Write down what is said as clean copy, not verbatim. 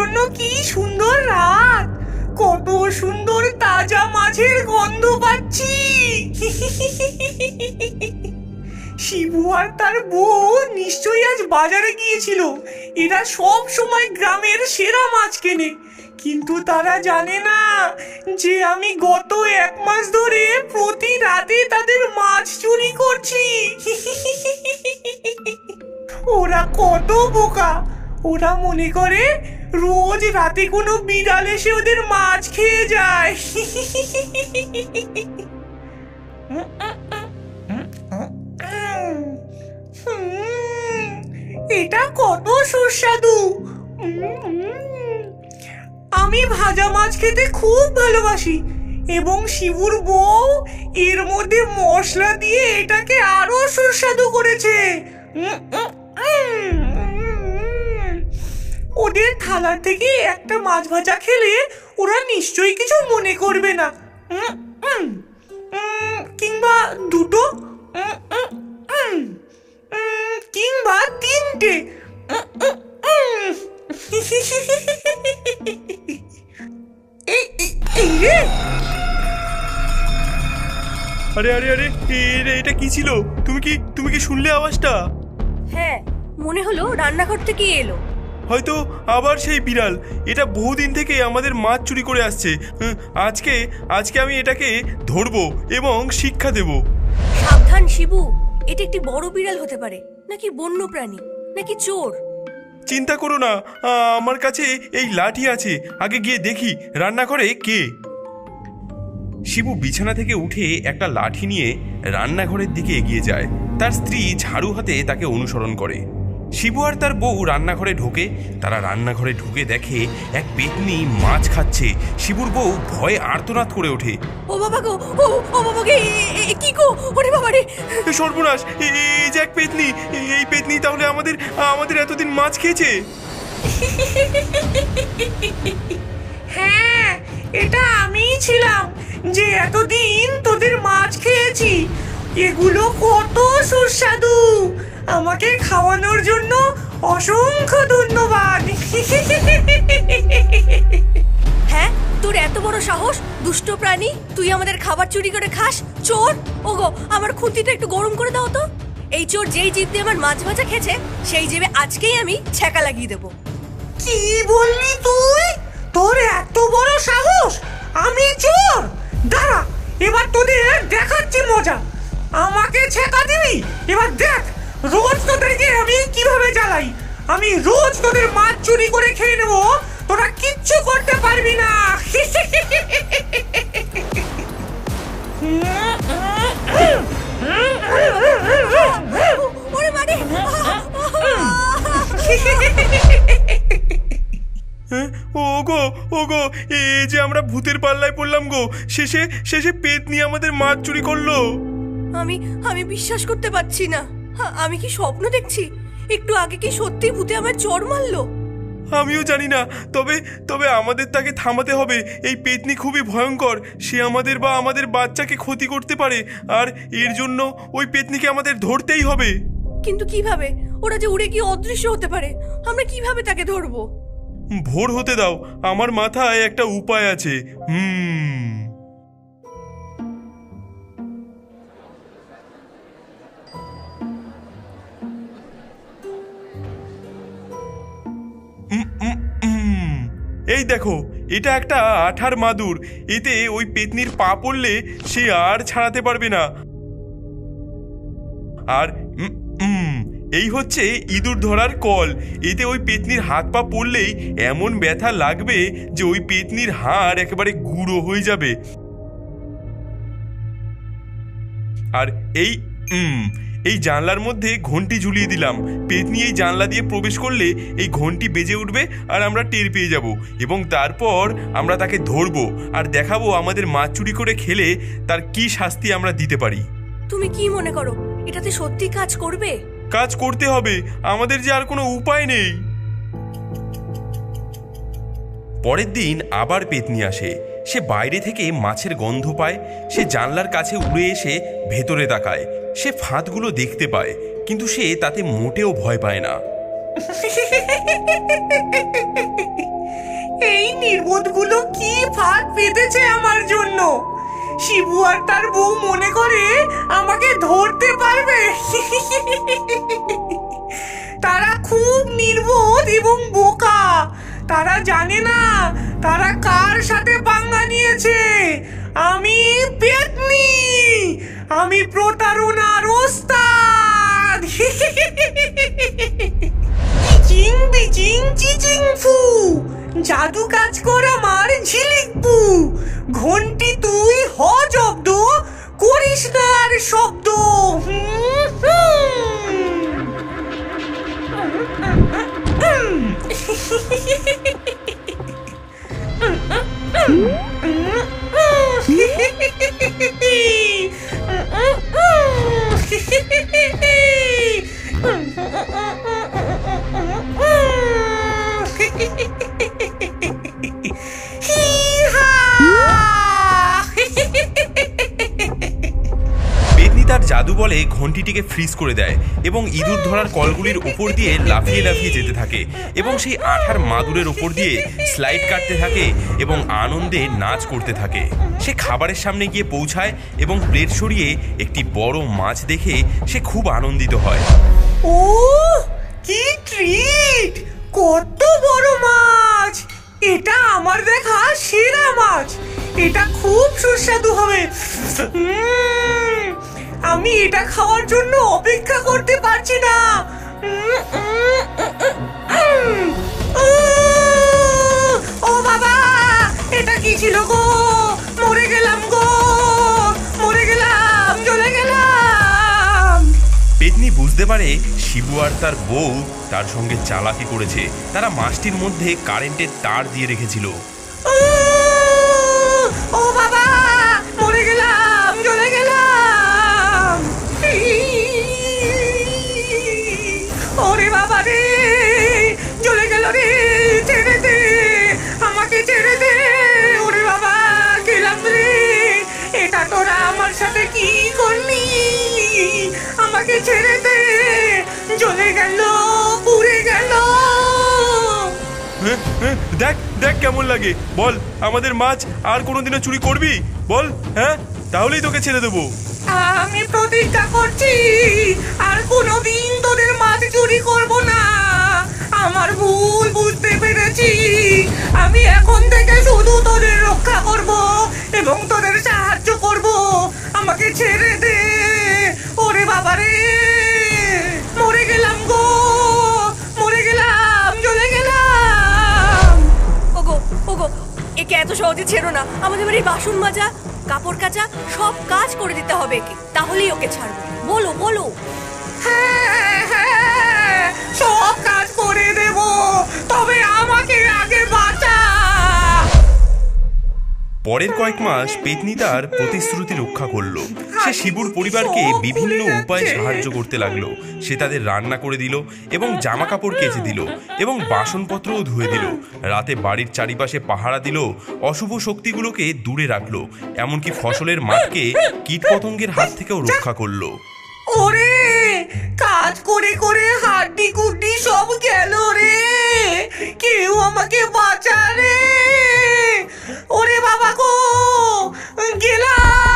জন্য কি সুন্দর রাত, কত সুন্দর তাজা মাছের গন্ধ পাচ্ছি। শিবু আর তার বউ নিশ্চয়ই আজ বাজারে গিয়েছিল। এরা সব সময় গ্রামের সেরা মাছ কেনে, কিন্তু তারা জানে না যে আমি গত 1 মাস ধরে প্রতি রাতে তাদের মাছ চুরি করছি। ওরা কত বোকা, ওরা মনে করে রোজ রাতে কোনো বিড়াল এসে ওদের মাছ খেয়ে যায়। এটা কত সুস্বাদু। আমি ভাজা মাছ খেতে খুব ভালোবাসি, এবং শিবুর বউ এর মধ্যে মশলা দিয়ে এটাকে আরো সুস্বাদু করেছে। ওদের থালা থেকে একটা মাছ ভাজা খেলে ওরা নিশ্চয়ই কিছু মনে করবে না, কিংবা দুটো, কিংবা 3টে। আরে আরে আরে, এটা কি ছিল? তুমি কি শুনলে আওয়াজটা? হ্যাঁ, মনে হলো রান্নাঘর থেকে এলো। হয়তো আবার সেই বিড়াল। এটা বহুদিন থেকে আমাদের মাছ চুরি করে আসছে। আজকে আমি এটাকে ধরবো এবং শিক্ষা দেব। সাবধান শিবু, এটা একটি বড় বিড়াল হতে পারে, নাকি বন্য প্রাণী, নাকি চোর। চিন্তা করো না, আমার কাছে এই লাঠি আছে। আগে গিয়ে দেখি রান্নাঘরে কে। শিবু বিছানা থেকে উঠে একটা লাঠি নিয়ে রান্নাঘরের দিকে এগিয়ে যায়। তার স্ত্রী ঝাড়ু হাতে তাকে অনুসরণ করে। শিবু আর তার বউ রান্নাঘরে ঢোকে। তারা রান্নাঘরে ঢুকে দেখে এক পেতনি মাছ খাচ্ছে। শিবুর বউ ভয়ে আর্তনাদ করে ওঠে। ও বাবা গো, ও বাবা গে, কি গো, ওরে বাবা রে! সর্বনাশ, এই যে এক পেতনি। এই পেতনি তাহলে আমাদের এতদিন মাছ খেয়েছে। হ্যাঁ, এটা আমিই ছিলাম যে এতদিন তোদের মাছ খেয়েছি। এগুলো কত সুস্বাদু। আমাকে খাওয়ানোর জন্য অসংখ্য ধন্যবাদ। হ্যাঁ, তোর এত বড় সাহস, দুষ্ট প্রাণী! তুই আমাদের খাবার চুরি করে খাস, চোর! ওগো, আমার খুন্তিটা একটু গরম করে দাও তো। এই চোর যেই জিভ দিয়ে আমার মাছ ভাজা খেয়েছে, সেই জিভে আজকেই আমি ছ্যাঁকা লাগিয়ে দেবো। কি বললি তুই? তোর এত বড় সাহস? আমি চোর? দাঁড়া, এবার তোদের দেখাচ্ছি মজা। আমাকে ছ্যাঁকা দিবি? এবার দেখ রোজ তোদেরকে আমি কিভাবে জ্বালাই। আমি রোজ তোদের মাছ চুরি করে খেয়ে নেবো, তোরা কিচ্ছু করতে পারবি না। ওরে মারে! ওগো, এই যে আমরা ভূতের পাল্লায় পড়লাম গো। শেষে পেতনি আমাদের মাছ চুরি করলো। আমি বিশ্বাস করতে পারছি না। আমি কি স্বপ্ন দেখছি? একটু আগে কি সত্যি ভূতে আমার চড় মারলো? আমিও জানি না, তবে আমাদের তাকে থামাতে হবে। এই পেতনি খুবই ভয়ঙ্কর। সে আমাদের বা আমাদের বাচ্চাকে ক্ষতি করতে পারে, আর এর জন্য ওই পেতনিকে আমাদের ধরতেই হবে। কিন্তু কিভাবে? ওরা যে উড়ে গিয়ে অদৃশ্য হতে পারে, আমরা কিভাবে তাকে ধরবো? ভোর হতে দাও, আমার মাথায় একটা উপায় আছে। এই দেখো, এটা একটা আঠার মাদুর। এতে ওই পেতনির পা পড়লে সে আর ছাড়াতে পারবে না। আর এই হচ্ছে ইঁদুর ধরার কল। এতে ওই পেতনির হাত পা পড়লেই এমন ব্যথা লাগবে যে ওই পেতনির হাড় একেবারে গুঁড়ো হয়ে যাবে। আর এই জানলার মধ্যে ঘন্টি ঝুলিয়ে দিলাম। পেতনি এই জানলা দিয়ে প্রবেশ করলে এই ঘন্টি বেজে উঠবে আর আমরা টের পেয়ে যাব, এবং তারপর আমরা তাকে ধরবো আর দেখাবো আমাদের মাছ চুরি করে খেলে তার কি শাস্তি আমরা দিতে পারি। তুমি কি মনে করো এটাতে সত্যি কাজ করবে? কাজ করতে হবে, আমাদের যে আর কোনো উপায় নেই। পরের দিন আবার পেতনি আসে। সে বাইরে থেকে মাছের গন্ধ পায়। সে জানলার কাছে উড়ে এসে ভেতরে তাকায়। সে ফাঁদগুলো দেখতে পায়, কিন্তু সে তাতে মোটেও ভয় পায় না। এই নির্বোধগুলো কি ফাঁদ পেতেছে আমার জন্য। শিবু আর তার বউ মনে করে আমাকে ধরতে পারবে। তারা খুব নির্বোধ এবং বোকা। তারা জানে না তারা কার সাথে পাঙ্গা নিয়েছে। আমি পেতনি, আমি প্রতারণার ওস্তাদ। চিচিং বিচিং চিচিং ফু, জাদু কাজ কর আমার ঝিলিকপু। ঘন্টি তুই হ জব্দ, করিস না আর শব্দ। পেতনি তার জাদু বলে ঘন্টিটিকে ফ্রিজ করে দেয় এবং ইঁদুর ধরার কলগুলির উপর দিয়ে লাফিয়ে লাফিয়ে যেতে থাকে এবং সেই আঠার মাদুরের উপর দিয়ে স্লাইড কাটতে থাকে এবং আনন্দে নাচ করতে থাকে। সে খাবারের সামনে গিয়ে পৌঁছায় এবং প্লেট সরিয়ে একটি বড় মাছ দেখে সে খুব আনন্দিত হয়। ও কি ট্রিট! কত বড় মাছ! এটা আমার দেখা সেরা মাছ। এটা খুব সুস্বাদু হবে। আমি এটা খাওয়ার জন্য অপেক্ষা করতে পারছি না। ও বাবা, এটা কি ছিল গো? মরে গেলাম গো, মরে গেলাম, জ্বলে গেলাম। পেতনি বুঝতে পারে শিবু আর তার বউ তার সঙ্গে চালাকি করেছে। তারা মাছটির মধ্যে কারেন্টের তার দিয়ে রেখেছিল। ও বাবা, মরে গেলাম, জ্বলে গেলাম। ওরে বাবা রে, জ্বলে গেল রে, ছেড়ে দে, আমাকে ছেড়ে দে। ওরে বাবা, গেলাম রে। এটা তোরা আমার সাথে কি করলি? আমাকে ছেড়ে দে, জ্বলে গেল, পুড়ে গেল। দেখ দেখ কেমন লাগে, বল আমাদের মাছ আর কোনোদিনও চুরি করবি? বল, হ্যাঁ, তাহলেই তোকে ছেড়ে দেবো। আমি প্রতিজ্ঞা করছি আর কোনোদিন তোদের মাছ চুরি করব না। আমার ভুল বুঝতে পেরেছি। আমি এখন থেকে শুধু তোদের রক্ষা করব এবং তোদের সাহায্য করব। আমাকে ছেড়ে দে। ওরে বাবা রে, মরে গেলাম গো, মরে গেলাম, জ্বলে গেলাম। ওগো ওগো, একে এত সহজে ছেড়ো না। আমাদের বাড়ির বাসন মাজা, কাপড় কাচা সব কাজ করে দিতে হবে একে, তাহলেই ওকে ছাড়বো। বলো বলো। হ্যাঁ হ্যাঁ, সব কাজ করে দেব, তবে আমাকে আগে বাঁচা। পরের কয়েক মাস পেতনি তার প্রতিশ্রুতি রক্ষা করলো। সে শিবুর পরিবারকে বিভিন্ন উপায়ে সাহায্য করতে লাগলো। সে তাদের রান্না করে দিল এবং জামা কাপড় কেচে দিল এবং বাসনপত্রও ধুয়ে দিল। রাতে বাড়ির চারিপাশে পাহারা দিল, অশুভ শক্তিগুলোকে দূরে রাখলো, এমনকি ফসলের মাঠকে কীটপতঙ্গের হাত থেকেও রক্ষা করলো। ওরে, কাজ করে করে হাড্ডি গুড্ডি সব গেল রে। কেউ আমাকে বাঁচা রে। ওরে বাবা গো, গেলাম।